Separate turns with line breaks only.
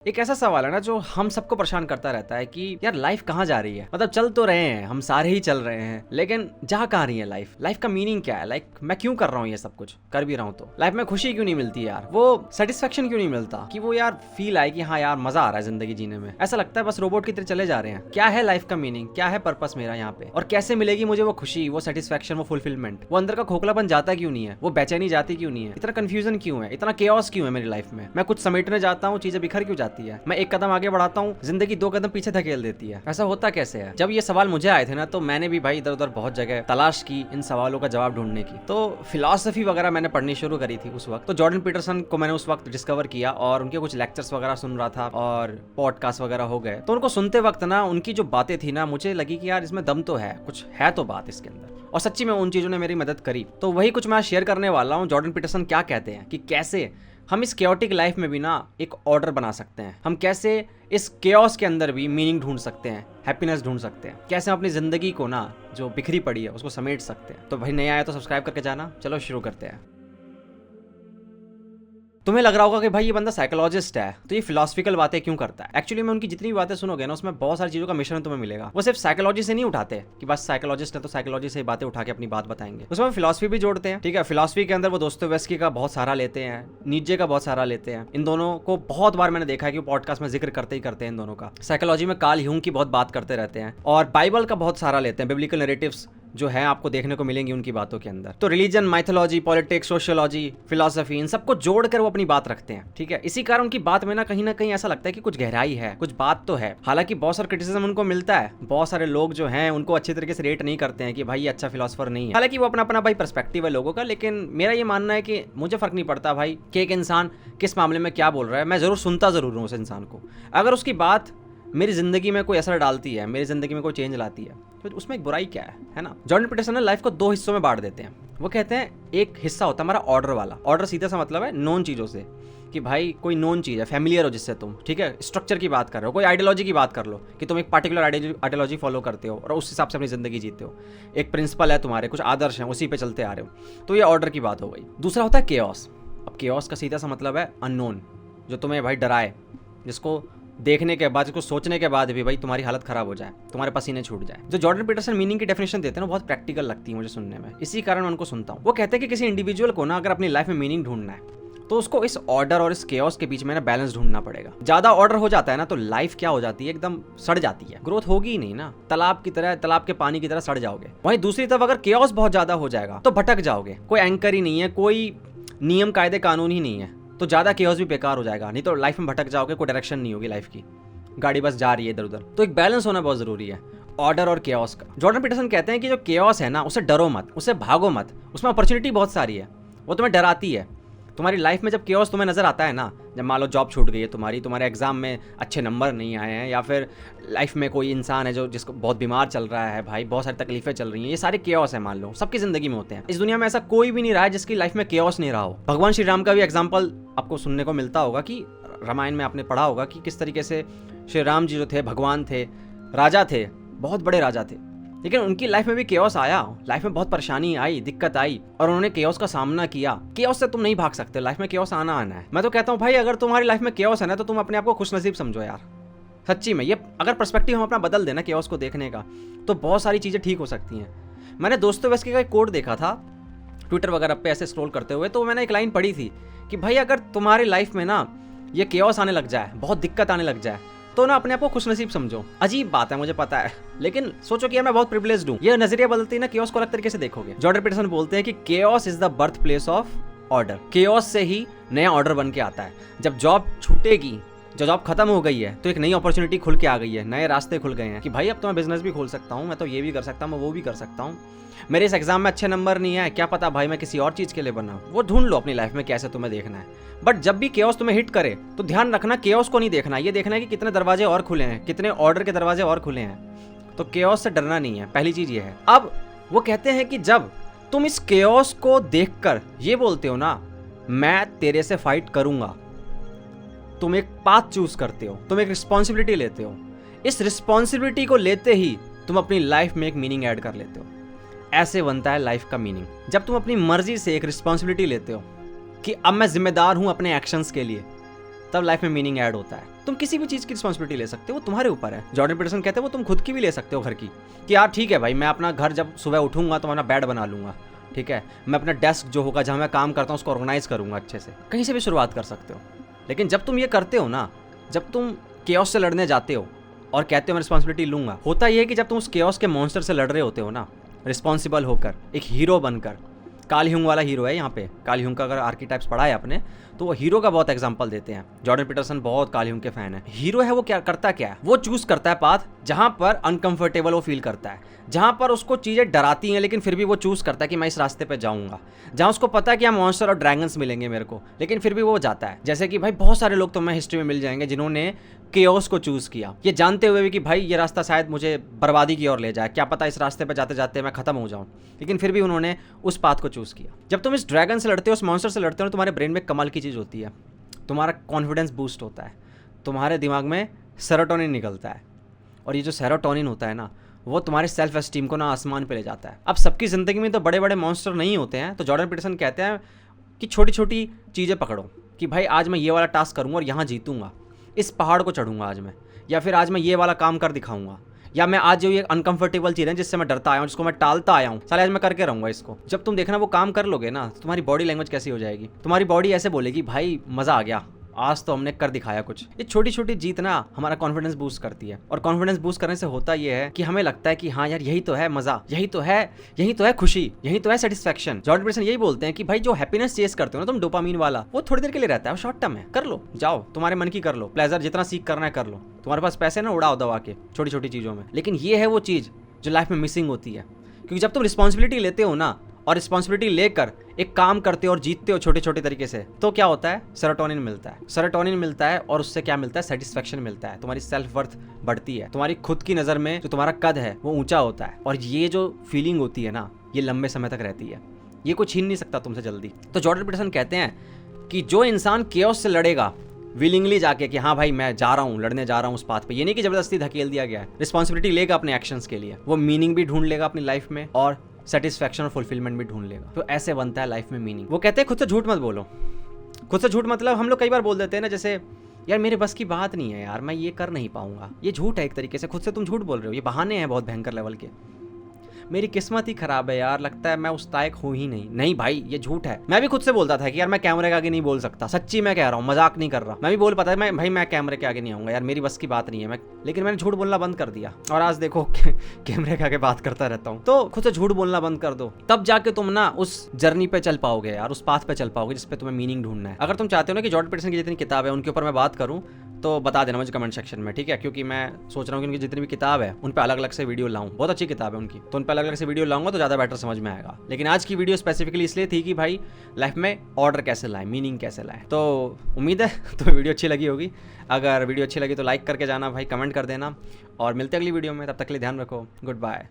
एक ऐसा सवाल है ना जो हम सबको परेशान करता रहता है कि यार लाइफ कहाँ जा रही है। मतलब चल तो रहे हैं, हम सारे ही चल रहे हैं, लेकिन जा कहाँ रही है लाइफ का मीनिंग क्या है। मैं क्यों कर रहा हूँ ये सब कुछ, कर भी रहा हूँ तो लाइफ में खुशी क्यों नहीं मिलती यार, वो सेटिस्फेक्शन क्यों नहीं मिलता कि वो यार फील आए कि हाँ यार मजा आ रहा है जिंदगी जीने में। ऐसा लगता है बस रोबोट की तरह चले जा रहे हैं। क्या है लाइफ का मीनिंग, क्या है पर्पस मेरा यहाँ पे, और कैसे मिलेगी मुझे वो खुशी, वो सेटिस्फेक्शन, वो फुलफिलमेंट, वो अंदर का खोखलापन जाता क्यों नहीं है, वो बेचैनी जाती क्यों नहीं है, इतना कंफ्यूजन क्यों है, इतना केओस क्यों है मेरी लाइफ में। मैं कुछ समेटने जाता हूँ, चीजें बिखर क्यों जाती है। मैं एक कदम आगे बढ़ाता हूँ, जिंदगी 2 कदम पीछे धकेल देती है। ऐसा होता कैसे है। जब ये सवाल मुझे आए थे ना, तो मैंने भी भाई इधर उधर बहुत जगह तलाश की इन सवालों का जवाब ढूंढने की। तो फिलॉसफी वगैरह मैंने पढ़नी शुरू करी थी उस वक्त। तो जॉर्डन पीटरसन को मैंने उस वक्त डिस्कवर किया और उनके कुछ लेक्चर्स वगैरह सुन रहा था और पॉडकास्ट वगैरह हो गए। तो उनको सुनते वक्त ना उनकी जो बातें थी ना, मुझे लगी कि यार इसमें दम तो है, कुछ है तो बात इसके अंदर, और सच्ची में उन चीजों ने मेरी मदद करी। तो वही कुछ मैं शेयर करने वाला हूँ। जॉर्डन पीटरसन क्या कहते हैं कि कैसे हम इस केओटिक लाइफ में भी ना एक ऑर्डर बना सकते हैं, हम कैसे इस केओस के अंदर भी मीनिंग ढूंढ सकते हैं, हैप्पीनेस ढूंढ सकते हैं, कैसे हम अपनी जिंदगी को ना जो बिखरी पड़ी है उसको समेट सकते हैं। तो भाई नया आया तो सब्सक्राइब करके जाना। चलो शुरू करते हैं। तुम्हें लग रहा होगा कि भाई ये बंदा साइकोलॉजिस्ट है तो ये फिलोसफिकल बातें क्यों करता है। एक्चुअली में उनकी जितनी भी बातें सुनोगे ना, उसमें बहुत सारी चीजों का मिश्रण तुम्हें मिलेगा। वो सिर्फ साइकोलॉजी से नहीं उठाते कि बस साइकोलॉजिस्ट है तो साइकोलॉजी से बातें उठा के अपनी बात बताएंगे, उसमें फिलोसफी भी जोड़ते हैं। ठीक है, फिलोसफी के अंदर वो दोस्तोयेव्स्की का बहुत सहारा लेते हैं, नीचे का बहुत सहारा लेते हैं। इन दोनों को बहुत बार मैंने देखा है कि पॉडकास्ट में जिक्र करते ही करते हैं इन दोनों का। साइकोलॉजी में कार्ल यूंग की बहुत बात करते रहते हैं और बाइबल का बहुत सहारा लेते हैं। बिब्लिकल नैरेटिव्स जो है आपको देखने को मिलेंगी उनकी बातों के अंदर। तो religion, mythology, politics, sociology, philosophy, इन सबको जोड़कर वो अपनी बात रखते हैं। ठीक है, इसी कारण उनकी बात में ना कहीं ऐसा लगता है कि कुछ गहराई है, कुछ बात तो है। हालांकि बहुत सारा क्रिटिसिज्म उनको मिलता है, बहुत सारे लोग जो हैं उनको अच्छी तरीके से रेट नहीं करते हैं कि भाई ये अच्छा फिलोसफर नहीं है। हालांकि वो अपना अपना भाई पर्सपेक्टिव है लोगों का, लेकिन मेरा ये मानना है कि मुझे फर्क नहीं पड़ता भाई कि एक इंसान किस मामले में क्या बोल रहा है। मैं जरूर सुनता जरूर हूँ उस इंसान को। अगर उसकी बात मेरी जिंदगी में कोई असर डालती है, मेरी जिंदगी में कोई चेंज लाती है, तो उसमें एक बुराई क्या है ना। जॉर्डन पीटरसन ने लाइफ को 2 हिस्सों में बांट देते हैं। वो कहते हैं एक हिस्सा होता है हमारा ऑर्डर वाला। ऑर्डर सीधा सा मतलब है नोन चीजों से, कि भाई कोई नोन चीज है, फैमिलियर हो जिससे तुम, ठीक है, स्ट्रक्चर की बात कर रहे हो, कोई आइडियोलॉजी की बात कर लो कि तुम एक पार्टिकुलर आइडियोलॉजी फॉलो करते हो और उस हिसाब से अपनी जिंदगी जीते हो। एक प्रिंसिपल है तुम्हारे, कुछ आदर्श हैं, उसी पे चलते आ रहे हो। तो ये ऑर्डर की बात हो गई। दूसरा होता है केओस। अब केओस का सीधा सा मतलब है अननोन, जो तुम्हें भाई डराए, जिसको देखने के बाद, इसको सोचने के बाद भी भाई तुम्हारी हालत खराब हो जाए, तुम्हारे पसीने छूट जाए। जो जॉर्डन पीटरसन मीनिंग की डेफिनेशन देते हैं ना, बहुत प्रैक्टिकल लगती है मुझे सुनने में, इसी कारण उनको सुनता हूँ। वो कहते हैं कि किसी इंडिविजुअल को ना अगर अपनी लाइफ में मीनिंग ढूंढना है तो उसको इस ऑर्डर और इस केओस के बीच में ना बैलेंस ढूंढना पड़ेगा। ज्यादा ऑर्डर हो जाता है ना तो लाइफ क्या हो जाती है, एकदम सड़ जाती है, ग्रोथ होगी ही नहीं ना, तालाब की तरह, तालाब के पानी की तरह सड़ जाओगे। वहीं दूसरी तरफ अगर केओस बहुत ज्यादा हो जाएगा तो भटक जाओगे, कोई एंकर ही नहीं है, कोई नियम कायदे कानून ही नहीं है, तो ज्यादा केओस भी बेकार हो जाएगा। नहीं तो लाइफ में भटक जाओगे, कोई डायरेक्शन नहीं होगी लाइफ की, गाड़ी बस जा रही है इधर उधर। तो एक बैलेंस होना बहुत जरूरी है ऑर्डर और केओस का। जॉर्डन पीटरसन कहते हैं कि जो केओस है ना, उससे डरो मत, उससे भागो मत, उसमें अपॉर्चुनिटी बहुत सारी है, वो तुम्हें डराती है। तुम्हारी लाइफ में जब केओस तुम्हें नजर आता है ना, जब मान लो जॉब छूट गई है तुम्हारे एग्जाम में अच्छे नंबर नहीं आए हैं, या फिर लाइफ में कोई इंसान है जो जिसको बहुत बीमार चल रहा है, भाई बहुत सारी तकलीफें चल रही हैं, ये सारे केओस है, मान लो सबकी जिंदगी में होते हैं। इस दुनिया में ऐसा कोई भी नहीं रहा है जिसकी लाइफ में केओस नहीं रहा हो। भगवान श्री राम का भी एग्जाम्पल आपको सुनने को मिलता होगा कि रामायण में आपने पढ़ा होगा कि किस तरीके से श्री राम जी जो थे भगवान थे, राजा थे, बहुत बड़े राजा थे, लेकिन उनकी लाइफ में भी केओस आया, लाइफ में बहुत परेशानी आई, दिक्कत आई, और उन्होंने केओस का सामना किया। केओस से तुम नहीं भाग सकते, लाइफ में केओस आना है। मैं तो कहता हूँ भाई अगर तुम्हारी लाइफ में केओस है ना, तो तुम अपने आप को खुशनसीब समझो यार, सच्ची में। ये अगर पर्सपेक्टिव हम अपना बदल देना केओस को देखने का, तो बहुत सारी चीजें ठीक हो सकती हैं। मैंने दोस्तोयेव्स्की का एक कोट देखा था ट्विटर वगैरह पे ऐसे स्क्रॉल करते हुए, तो मैंने एक लाइन पढ़ी थी कि भाई अगर तुम्हारी लाइफ में ना ये केओस आने लग जाए, बहुत दिक्कत आने लग जाए, तो ना अपने आप को खुशनसीब समझो। अजीब बात है, मुझे पता है, लेकिन सोचो कि यार मैं बहुत प्रिविलेज्ड हूँ। ये नजरिया बदलती है ना, केओस को अलग तरीके से देखोगे। जॉर्डन पीटरसन बोलते हैं कि chaos is the birth place of order. Chaos से ही नया ऑर्डर बन के आता है। जब जॉब छूटेगी, जब जॉब खत्म हो गई है, तो एक नई अपॉर्चुनिटी खुल के आ गई है, नए रास्ते खुल गए हैं कि भाई अब तो मैं बिजनेस भी खोल सकता हूँ, मैं तो ये भी कर सकता हूँ, मैं वो भी कर सकता हूँ। मेरे इस एग्जाम में अच्छे नंबर नहीं आए, क्या पता भाई मैं किसी और चीज के लिए बना। वो ढूंढ लो अपनी लाइफ में कैसे तुम्हें देखना है। बट जब भी केओस तुम्हें हिट करे तो ध्यान रखना, केओस को नहीं देखना, ये देखना है कि कितने दरवाजे और खुले हैं, कितने ऑर्डर के दरवाजे और खुले हैं। तो केओस से डरना नहीं है, पहली चीज ये है। अब वो कहते हैं कि जब तुम इस केओस को देखकर ये बोलते हो ना, मैं तेरे से फाइट करूंगा, तुम एक पाथ चूज करते हो, तुम एक रिस्पॉन्सिबिलिटी लेते हो। इस रिस्पॉन्सिबिलिटी को लेते ही तुम अपनी लाइफ में एक मीनिंग ऐड कर लेते हो। ऐसे बनता है लाइफ का मीनिंग, जब तुम अपनी मर्जी से एक रिस्पॉन्सिबिलिटी लेते हो कि अब मैं जिम्मेदार हूं अपने एक्शंस के लिए, तब लाइफ में मीनिंग ऐड होता है। तुम किसी भी चीज़ की रिस्पॉन्सिबिलिटी ले सकते हो, वो तुम्हारे ऊपर है। जॉर्डन पीटरसन कहते हैं वो तुम खुद की भी ले सकते हो घर की, कि यार ठीक है भाई, मैं अपना घर जब सुबह उठूंगा तो मैं अपना बेड बना लूंगा, ठीक है, मैं अपना डेस्क जो होगा जहाँ मैं काम करता हूँ उसको ऑर्गेनाइज करूँगा अच्छे से। कहीं से भी शुरुआत कर सकते हो। लेकिन जब तुम ये करते हो ना, जब तुम केओस से लड़ने जाते हो और कहते हो मैं रिस्पॉन्सिबिलिटी लूंगा, होता ये है कि जब तुम उस केओस के मॉन्स्टर से लड़ रहे होते हो ना, रिस्पॉन्सिबल होकर, एक हीरो बनकर, कार्ल यूंग वाला हीरो है यहाँ पे। कार्ल यूंग का अगर आर्कीटाइप्स पढ़ा है आपने तो वो हीरो का बहुत एग्जांपल देते हैं। जॉर्डन पीटरसन बहुत कार्ल यूंग के फैन है। हीरो है वो क्या करता है, वो चूज करता है पाथ जहां पर अनकंफर्टेबल वो फील करता है, जहां पर उसको चीजें डराती हैं, लेकिन फिर भी वो चूज करता है कि मैं इस रास्ते पे जाऊंगा। जहां उसको पता है कि यहाँ मॉन्स्टर और ड्रैगन्स मिलेंगे मेरे को, लेकिन फिर भी वो जाता है। जैसे कि भाई बहुत सारे लोग तो मैं हिस्ट्री में मिल जाएंगे जिन्होंने केओस को चूज किया, ये जानते हुए भी कि भाई ये रास्ता शायद मुझे बर्बादी की ओर ले जाए, क्या पता इस रास्ते पर जाते जाते मैं खत्म हो जाऊं, लेकिन फिर भी उन्होंने उस पाथ को चूज किया। जब तुम इस ड्रैगन से लड़ते हो, उस मॉन्स्टर से लड़ते हो, तुम्हारे ब्रेन में कमाल की चीज होती है, तुम्हारा कॉन्फिडेंस बूस्ट होता है, तुम्हारे दिमाग में सेरोटोनिन निकलता है, और ये जो सेरोटोनिन होता है ना, वो तुम्हारे सेल्फ एस्टीम को ना आसमान पे ले जाता है। अब सबकी ज़िंदगी में तो बड़े बड़े मॉन्स्टर नहीं होते हैं, तो जॉर्डन पीटरसन कहते हैं कि छोटी छोटी चीज़ें पकड़ो, कि भाई आज मैं ये वाला टास्क करूँगा और यहाँ जीतूंगा, इस पहाड़ को चढ़ूंगा आज मैं, या फिर आज मैं ये वाला काम कर दिखाऊंगा, या मैं आज जो ये अनकंफर्टेबल चीज़ है जिससे मैं डरता आया हूँ, जिसको मैं टालता आया हूँ, साले आज मैं करके रहूँगा इसको। जब तुम देखना वो काम कर लोगे ना, तो तुम्हारी बॉडी लैंग्वेज कैसी हो जाएगी, तुम्हारी बॉडी ऐसे बोलेगी भाई मज़ा आ गया, आज तो हमने कर दिखाया कुछ। ये छोटी छोटी जीत ना हमारा कॉन्फिडेंस बूस्ट करती है, और कॉन्फिडेंस बूस्ट करने से होता ये है कि हमें लगता है कि हाँ यार यही तो है मजा, यही तो है खुशी, यही तो है सेटिस्फैक्शन। जॉर्डन पीटरसन यही बोलते हैं कि भाई जो हैप्पीनेस चेस करते हो ना तुम, डोपामीन वाला, वो थोड़ी देर के लिए रहता है, वो शॉर्ट टर्म है, कर लो, जाओ तुम्हारे मन की कर लो, प्लेजर जितना सीख करना है कर लो, तुम्हारे पास पैसे ना उड़ाओ दबा के छोटी छोटी चीजों में। लेकिन ये है वो चीज जो लाइफ में मिसिंग होती है, क्योंकि जब तुम रिस्पॉन्सिबिलिटी लेते हो ना, और रिस्पॉन्सिबिलिटी लेकर एक काम करते हो और जीतते हो छोटे छोटे तरीके से, तो क्या होता है, सेरोटोनिन मिलता है। सेरोटोनिन मिलता है और उससे क्या मिलता है, सेटिस्फैक्शन मिलता है, तुम्हारी सेल्फ वर्थ बढ़ती है, तुम्हारी खुद की नज़र में जो तुम्हारा कद है वो ऊंचा होता है, और ये जो फीलिंग होती है ना, ये लंबे समय तक रहती है, ये कोई छीन नहीं सकता तुमसे जल्दी। तो जॉर्डन पीटरसन कहते हैं कि जो इंसान केओस से लड़ेगा विलिंगली जाके, कि हाँ भाई मैं जा रहा हूँ, लड़ने जा रहा हूँ उस पाथ पे, ये नहीं कि जबरदस्ती धकेल दिया गया है, रिस्पॉन्सिबिलिटी लेगा अपने एक्शंस के लिए, वो मीनिंग भी ढूंढ लेगा अपनी लाइफ में और सेटिस्फैक्शन और फुलफिलमेंट भी ढूंढ लेगा। तो ऐसे बनता है लाइफ में मीनिंग। वो कहते हैं खुद से झूठ मत बोलो। खुद से झूठ मतलब हम लोग कई बार बोल देते हैं ना, जैसे यार मेरे बस की बात नहीं है यार, मैं ये कर नहीं पाऊंगा, ये झूठ है एक तरीके से, खुद से तुम झूठ बोल रहे हो, ये बहाने हैं बहुत भयंकर लेवल के। मेरी किस्मत ही खराब है यार, लगता है मैं उस लायक हूँ ही नहीं। नहीं भाई ये झूठ है। मैं भी खुद से बोलता था कि यार मैं कैमरे के आगे नहीं बोल सकता, सच्ची मैं कह रहा हूँ, मजाक नहीं कर रहा। मैं भी बोल पाता मैं भाई मैं कैमरे के आगे नहीं आऊंगा यार, मेरी बस की बात नहीं है, मैं, लेकिन मैंने झूठ बोलना बंद कर दिया और आज देखो कैमरे के आगे बात करता रहता हूँ। तो खुद से झूठ बोलना बंद कर दो, तब जाके तुम ना उस जर्नी पे चल पाओगे यार, उस पाथ पे चल पाओगे जिसपे तुम्हें मीनिंग ढूंढना है। अगर तुम चाहते हो ना कि जॉर्डन पीटरसन की जितनी किताब है उनके ऊपर मैं बात करूँ तो बता देना मुझे कमेंट सेक्शन में, ठीक है, क्योंकि मैं सोच रहा हूँ कि उनकी जितनी भी किताब है उन पर अलग अलग से वीडियो लाऊं, बहुत अच्छी किताब है उनकी, तो उन पर अलग अलग से वीडियो लाऊंगा तो ज़्यादा बेटर समझ में आएगा। लेकिन आज की वीडियो स्पेसिफिकली इसलिए थी कि भाई लाइफ में ऑर्डर कैसे लाए, मीनिंग कैसे लाए। तो उम्मीद है तो वीडियो अच्छी लगी होगी। अगर वीडियो अच्छी लगी तो लाइक करके जाना भाई, कमेंट कर देना, और मिलते अगली वीडियो में, तब तक के लिए ध्यान रखो, गुड बाय।